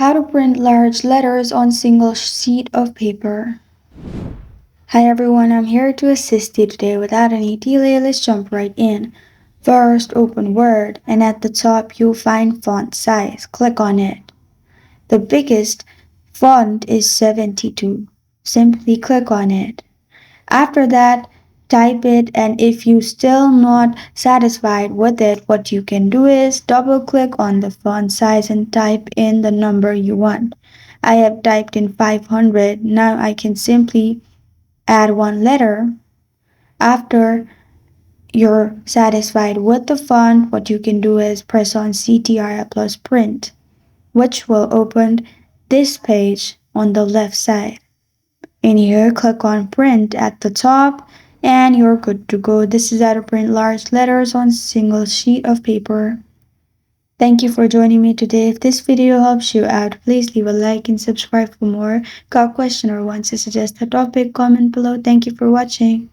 How to print large letters on single sheet of paper. Hi everyone, I'm here to assist you today. Without any delay, let's jump right in. First, open Word, and at the top you'll find font size. Click on it. The biggest font is 72. Simply click on it. After that, type it, and if you still not satisfied with it, what you can do is double click on the font size and type in the number you want. I have typed in 500. Now I can simply add one letter. After you're satisfied with the font, what you can do is press on Ctrl plus print, which will open this page on the left side. In here, click on print at the top and you're good to go. This is how to print large letters on single sheet of paper. Thank you for joining me today. If this video helps you out, please leave a like and subscribe for more. Got a question or want to suggest a topic, comment below. Thank you for watching.